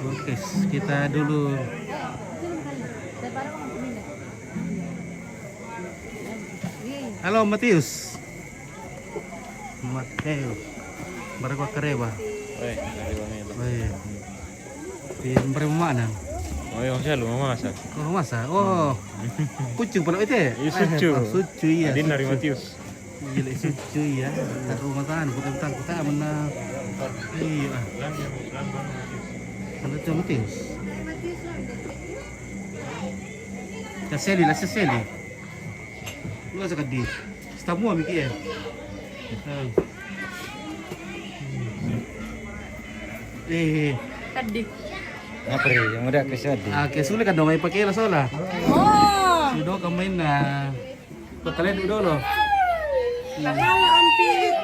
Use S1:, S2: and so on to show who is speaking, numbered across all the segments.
S1: Oke, kita dulu. Halo Matius. Mateus. Baru kareba. Oi. Di mana?
S2: Oh, yang saya lu masa.
S1: Oh, masa. Oh. Pucuk pala itu ya?
S2: Sucu.
S1: Sucu ya.
S2: Adin dari Matius.
S1: Gila sucu ya. Tar rumah tahan kita menang. Iya. Kalau cuma Matius. Seseli lah seseli. Lu sakit di. Semua mikir.
S3: Tadi.
S2: Apa ya? Yang udah kesadi.
S1: Sulit kan dong may pakai lah soalnya.
S3: Oh.
S1: Sudah kemain na. Pagkalian udah loh.
S3: Nakala ampit.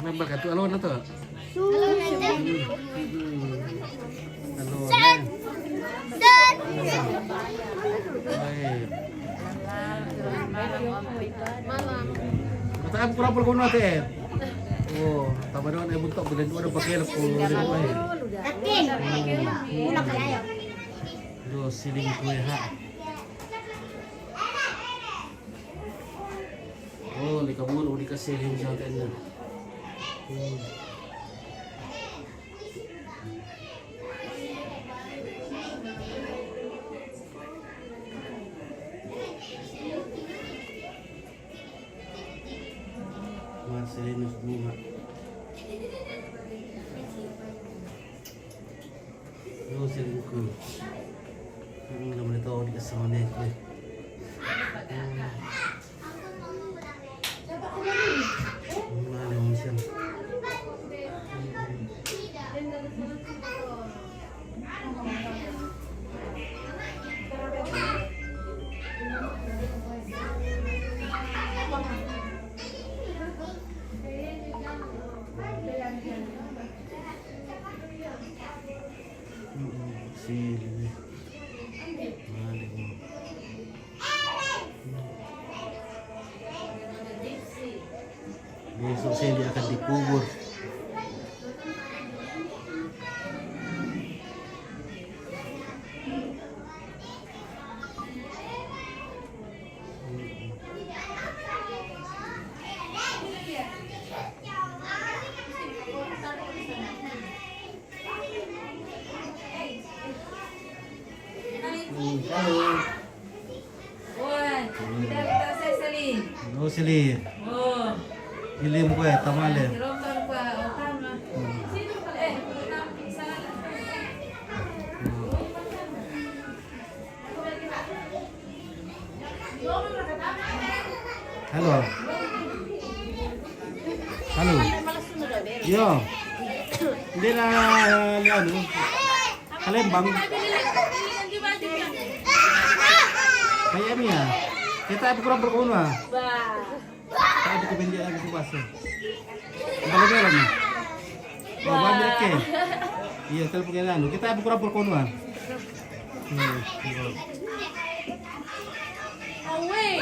S1: Member ka to alon na to. Alon.
S3: Malam.
S1: Mataan pura-pura ko natin. Oh, tama doon ay buntok bilang doon pakai lah ko rin ay.
S3: Ulang kayo.
S1: Do siling ko ha. Oh, di kabul di kasiling sa atin na. Marcelinus bunga. Yo siling ko. Ang laman ito di kasama nito. Mana musim. Sili. Besok Seli akan dikubur. Halo.
S3: Oi. Kita saya Selin.
S1: Halo Seli.
S3: Oh.
S1: Ilim ko tamale.
S3: Rokan pa otama. Sino pala sana.
S1: Halo. Halo. Yo. Hindi na ano. Kalembang. Kaya niya. Kita ay kurang berkuno ah. Tayo di ko bendia lagi sa baso. Ang talaga lang eh. Oh, balik ke. Iya, telepon kaya ano. Kita ay kurang berkuno ah.
S3: Away.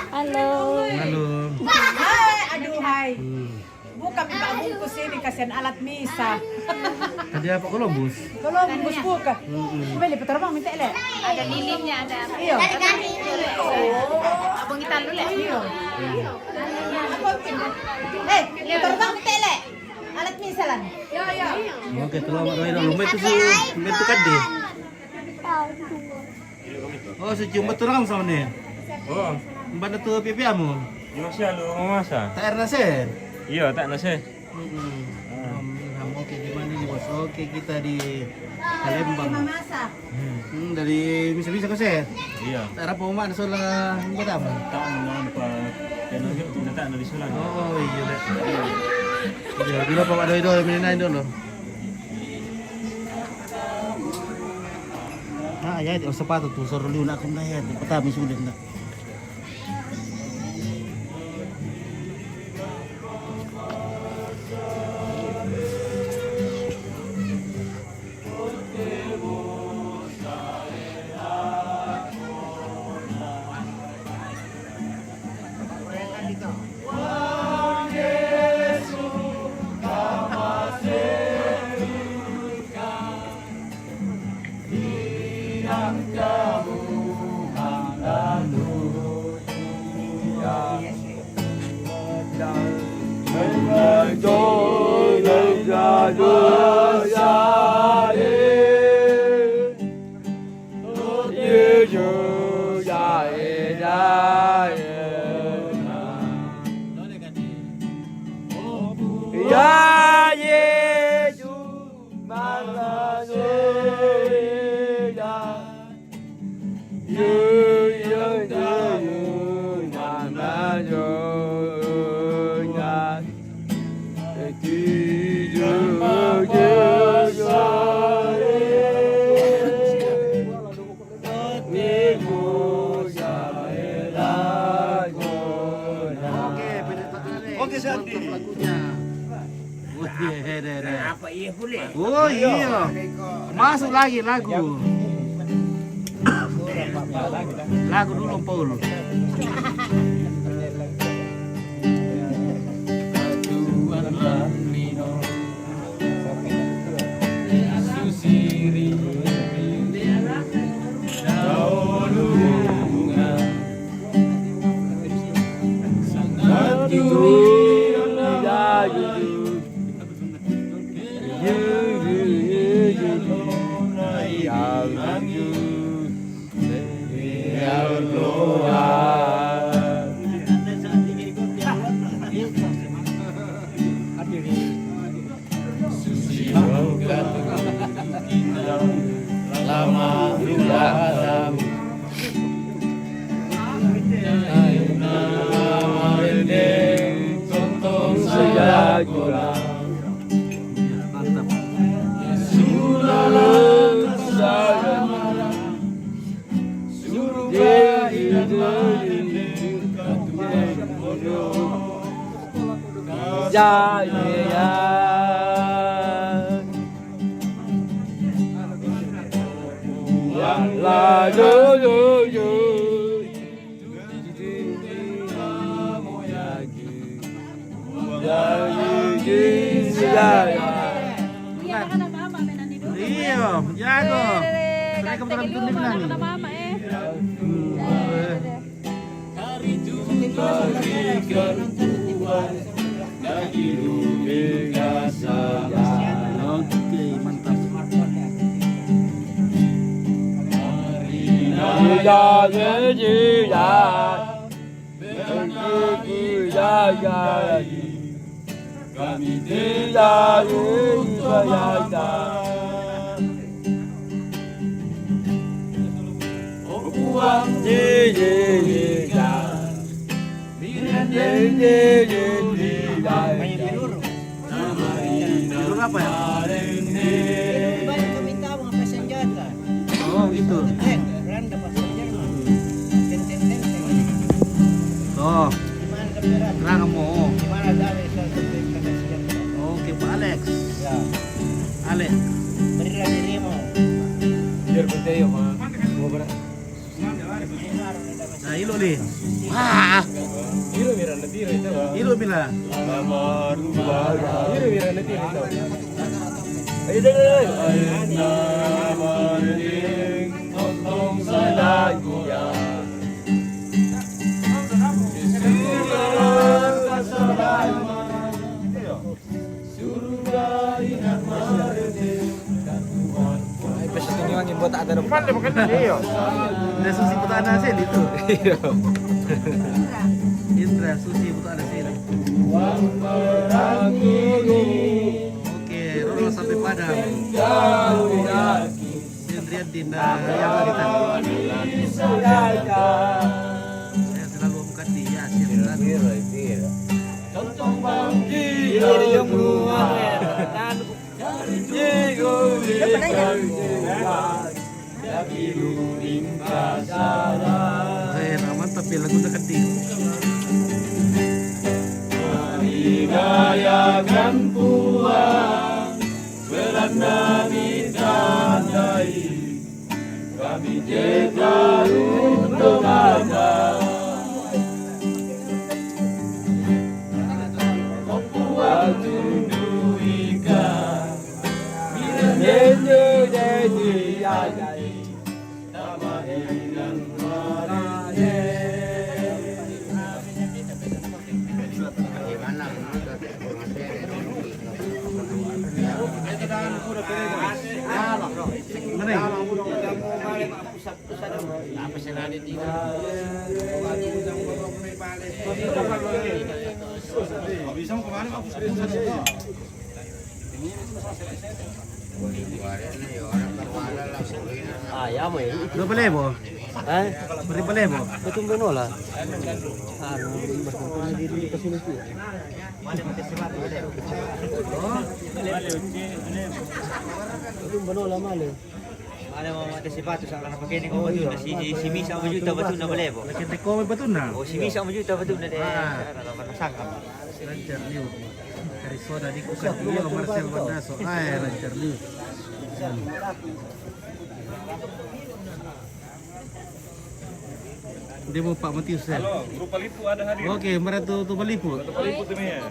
S4: Halo.
S1: Halo.
S5: Hai, aduh hai. Buka bungkus ini kasihan alat misa.
S1: Tadi apa Columbus?
S5: Kalau bungkus buka. Beli peterbang minta le.
S3: Ada lilinnya ada.
S5: Iya.
S3: Abang kita dulu ya.
S5: Iya. Peterbang minta le. Alat misa lan.
S3: Ya.
S1: Oke, terlalu ramai dulu. Lumit tu kan deh. Oh, sejumlah tu orang sama ni.
S2: Oh,
S1: Mbak tu pipi amu.
S2: masih lu masa.
S1: Tak erna sen.
S2: Iya, tak nasi.
S1: Oke, di mana nih bos? Oke, kita di Palembang.
S5: Masak.
S1: Dari bisa-bisa kau sen.
S2: Iya.
S1: Tak apa mak solah buat apa?
S2: Tak nampak. Yang nak tak nak disulang.
S1: Oh iya deh. Iya, dulu apa ada itu meninain dulu. Ah, ya itu sepatu tuh suruh lu nak kena ya, pertama sudah nak.
S6: Ya Yesus mana saya Yu yu yu mana saya
S1: Oke, Santi. Lagunya. Wah, iya.
S7: Apa iya boleh?
S1: Oh iya. Masuk lagi lagu. Lagu dulu Paul.
S6: Lama dalam la yo yo yo
S4: Iya, makan sama mama menan di dulu.
S1: Iya, jago. Saya kebetulan tuh
S4: Makan
S1: nih.
S4: sama mama
S1: Oke, mantap.
S6: Kami tidak percaya. Uang
S1: Dulu apa ya?
S7: Banyak meminta mga pasenjata.
S1: Oh, gitu.
S7: Ran dapat pasenjata. Ten.
S1: Tuh,
S7: Gimana kapira?
S1: terang kamu.
S7: Gimana dami sa pasenjata?
S1: Oke, Pak Alex.
S7: Ya.
S1: Alex.
S7: Berilah dirimu.
S1: Nah, ilo nih. Wah. Ilo bila. Ada susi putar hasil itu. Indra susi putar hasil. Oke, Roro sampai Padang. Sendirian Dinda yang wanita. Saya selalu bukan dia, mantap ya lagu dekat di.
S6: Rayakan pulang Belanda ditandai Kami tetap untuk Anda Papua tunggu ikan Bila nyenyo jadi adai Nama hilang marahnya
S1: Mana? Bisa mau kemana? Aku sudah.
S6: Ayam ya.
S1: 2,000.
S6: Eh,
S1: 2,000.
S6: betul betul lah. Anu, berkumpul diri di kesini tuh. Betul betul lah malu.
S7: Ada mau ada sepatu sama nak pakai ni kau betul si Misa mau juta betul nak boleh apa?
S1: Kita kau betul na.
S7: Oh si Misa mau juta betul nak deh. Kalau mana sangka.
S1: Lancar liu. Dari soda di kukan dia Marcel Bandaso. Ay, lancar liu. Dia mau Pak Matius ya?
S2: Grup Palipu ada hadir.
S1: Oke, mereka tuh Palipu.
S2: Palipu tuh nih ya.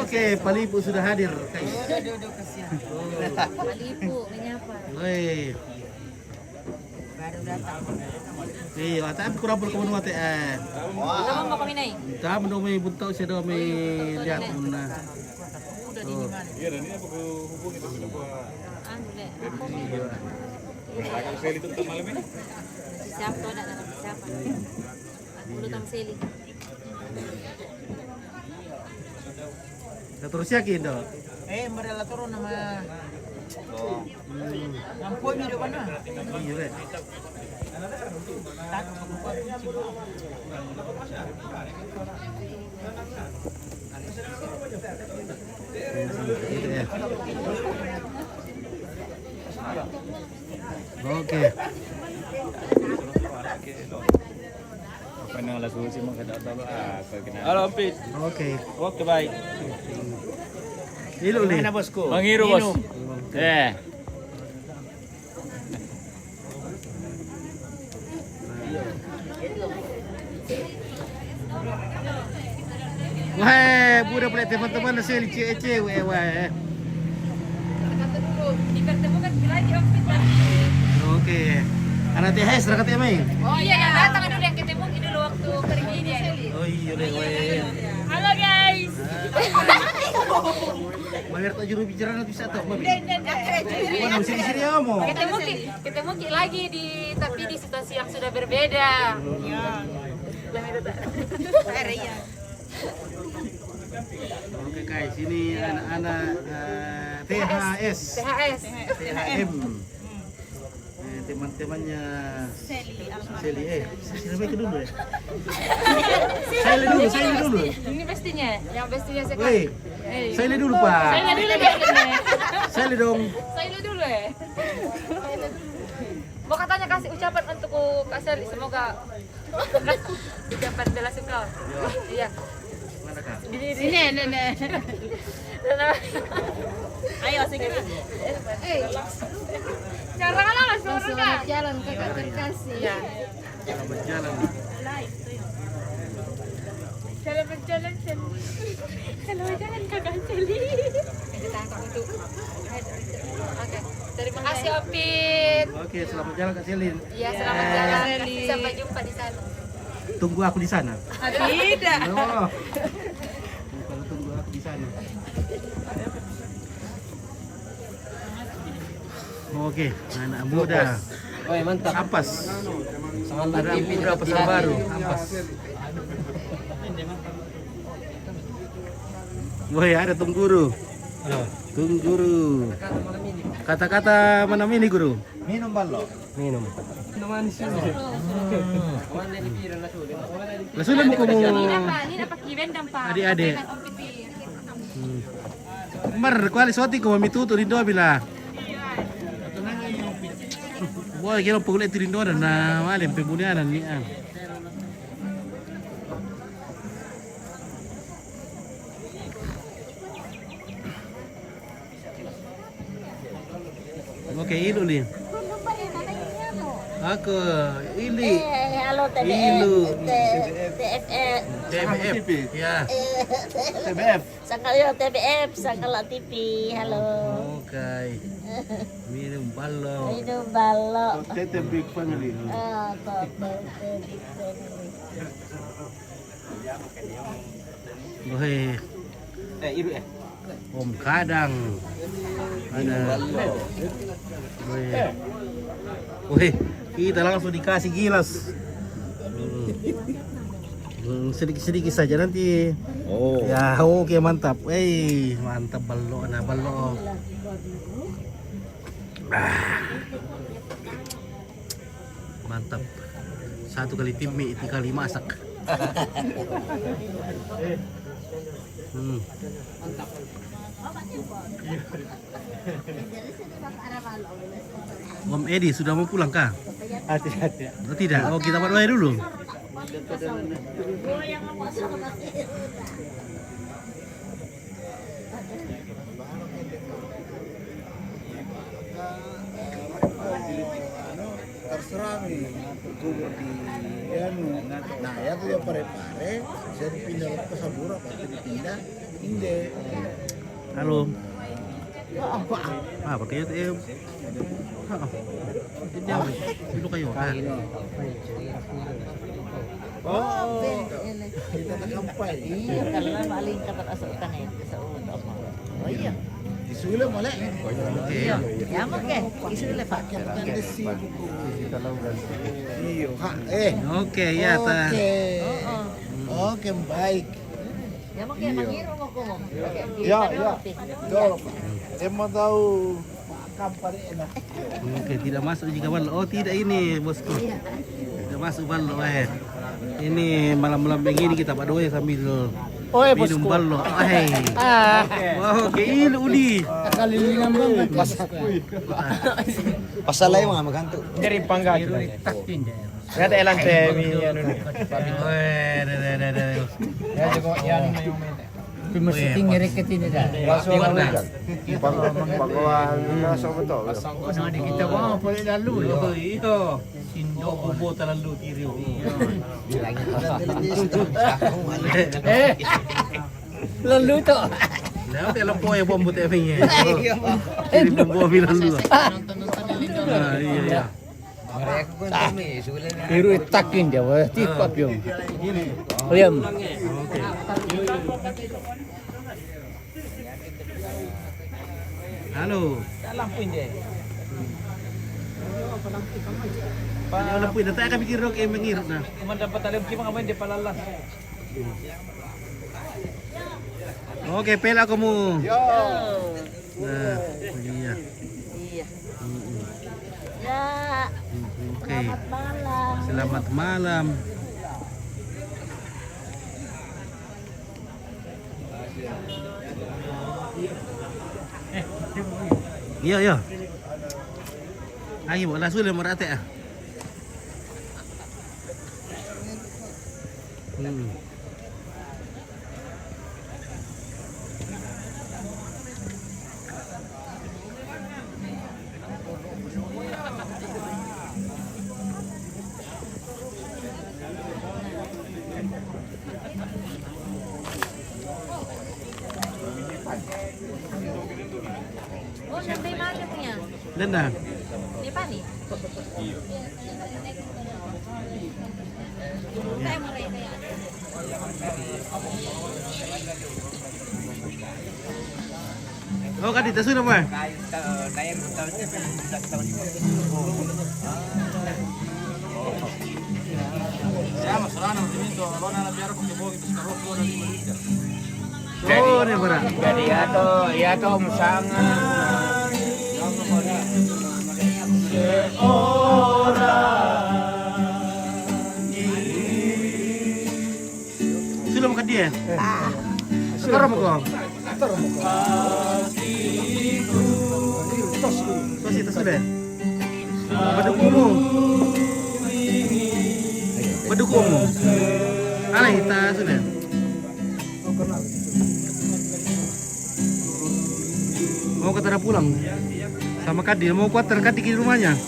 S1: Oke, Palipu sudah hadir.
S3: Palipu menyapa.
S1: Woi.
S3: Baru datang.
S1: Iya, tapi kurang berkemen mati
S3: Kamu mau kami naik?
S1: Kamu dong may buntau siya dong may lihat na.
S2: Iya, dan ini apa hubungi tuh sudah buat.
S3: Anu le.
S2: Akan saya itu tetap malam ini.
S3: Siapa tuh ada siapa? Aku datang seli.
S1: Terus yakin dong.
S7: Merela turun nama. Oh. Lampuan ni depan ah.
S1: Iya deh. Gitu ya. Oke.
S2: Apa yang lalu sih mau kita tahu apa kena.
S6: Halo, Pit.
S1: Oke.
S6: Oke, baik.
S1: Ilu nih.
S7: Mana bosku?
S6: Mangiru, Bos.
S1: Wah, budak boleh teman-teman nasi cewek wah.
S3: Kata dulu, dipertemukan lagi outfit lah.
S1: Oke. Anak THS rakat ya Mai.
S3: Oh iya, yang datang dulu yang ketemu dulu waktu pergi ini.
S1: Oh iya deh weh.
S3: Halo guys.
S1: Bayar tak juru bicara nanti satu Mami. Mana mesti di sini kamu?
S3: Ketemu lagi tapi di situasi yang sudah berbeda. Iya.
S1: Oke guys, ini anak-anak THS. THM. Teman-temannya Seli siapa itu dulu ya? Saya dulu.
S3: Ini bestinya, yang bestinya saya.
S1: Woi. Saya dulu Pak.
S3: Saya dulu bestinya.
S1: Saya dong.
S3: Saya dulu ya. Mau katanya kasih ucapan untuk Kak Seli, semoga ucapan bela sungkawa. Iya.
S1: Mana Kak?
S3: Sini, nenek. Ayo segini. Cara lah suara jalan kakak terkasih. Ya.
S1: Selamat jalan.
S3: Selamat jalan Seli. Selamat jalan kakak Seli. Oke. Terima kasih Opit.
S1: Oke, selamat jalan Kak Selin.
S3: Iya, selamat jalan. Sampai jumpa di sana.
S1: Tunggu aku di sana.
S3: Tidak.
S1: Oh. Kalau tunggu aku di sana. Oke, anak muda.
S6: Oh, mantap.
S1: Ampas.
S6: Sangat
S1: Ada muda pesan baru. Ampas. Woi, ada tungguru. Tungguru. Kata-kata mana ini guru?
S7: Minum balok.
S6: Minum.
S1: Sudah mau kamu
S3: Ini dapat kibendang Pak.
S1: adik-adik. Mar, kuali soti ko mituto rin doa bila. Boy, kira pukul itu rin doa na malim pembunuhan ni ang. Oke, ilu nih. Aku Ili.
S3: Halo
S1: Ilu.
S3: TFF.
S1: TBF. Ya. TBF.
S3: Sangkal TBF, Sangkal TV. Halo.
S1: Oke. Minum balok.
S3: Minum balok.
S1: Tete big family. Woi.
S7: Ibu ya.
S1: Om kadang. Ada. Woi. Woi, kita langsung dikasih gilas. Sedikit-sedikit saja nanti.
S2: Oh.
S1: Ya, oke mantap. Mantap ballo na ballo. Mantap. 1 kali timmi, 3 kali masak. Om Edi sudah mau pulang kah?
S6: Hati-hati.
S1: Oh, tidak. Oh, kita berdoa dulu.
S8: Terserah nih, kubur di anu. Nah ya tuh ya pare-pare, saya dipindah ke Sabura, pasti dipindah inde.
S1: Halo.
S8: Apa?
S1: Pakai ATM. Jauh. Dulu kayo.
S8: Oh, kita tak sampai.
S7: Iya, karena maling kata asukan itu sa ulo mo. Oh iya.
S8: Disulit mo lek.
S1: Oke.
S7: Ya mo ke, isulit pa.
S8: Iyo, ha,
S1: Oke, ya ta.
S8: Oke, baik.
S7: Ya mo ke mangiro mo ko mo.
S8: Ya. Dorong. Emang tahu kampar enak.
S1: Oke, tidak masuk jika ballo. Oh, tidak ini, bosku. Tidak masuk ballo Ini malam-malam begini kita berdoa sambil minum ballo. Oke, ini uli.
S8: Kalilingan bang. Pasalay mga maganto.
S6: Dari pangga kita. Ya ada elang temi anu nih. Ya juga ya anu yung mente.
S7: Mesti tinggi ke sini dah.
S6: Langsung pagawa nasa beto.
S7: Ano di kita ko pwede lalu.
S1: Iyo. Sindo ubo talalu tiri.
S7: Lalu to.
S1: Nah, alam po yung bombo tayo niya. Tiri bombo lalu. Iya.
S7: Pero itakin dia, wah tikap yung. Liam.
S1: Halo.
S6: Lampuin dia.
S1: Wala po, natay kami kirok ay mangirok na.
S6: Kuman dapat alam kima ngamen di palalas.
S1: Oke, pela ko mo. Nah, iya.
S7: Iya. Ya.
S1: Oke.
S7: Malam.
S1: Selamat malam. Iya, iya. Ayo, wala sulit merate ah.
S3: Oh, sampai mana punya?
S1: Dan na.
S3: Di pa ni? Tayo mo rin.
S1: Oh, kan dito sudah mo. Oh, ini berat.
S6: Jadi ya to musangan.
S1: Sudah makan dia? Sekarang mau kau? Tos itu sudah. Bedukmu. Bedukmu. Ala kita sudah. Mau ketara pulang sama Kadi, mau kuatar Kadi di rumahnya.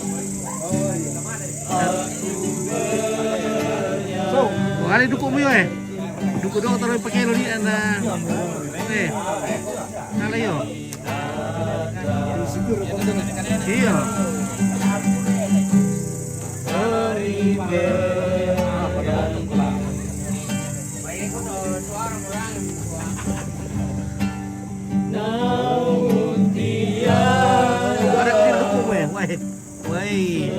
S1: Oh, ali dukukmu yo Dukuk dong taruh pakai lo di ana. Ala yo. Iya. Woi.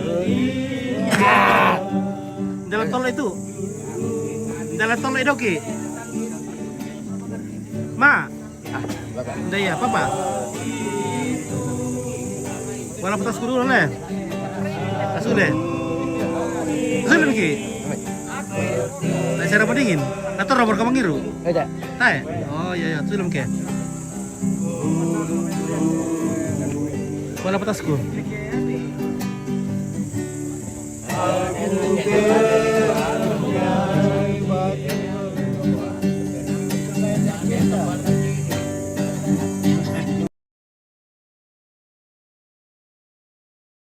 S1: Dalam tol itu. Jalan tol itu ki. Ma. Udah ya, papa. Wala petas dulu le. Asule. Asule ki. Nah, cara pendingin. Atau robor kamu ngiru?
S6: Ada.
S1: Hai. Oh iya iya, sulam ke. Wala petasku.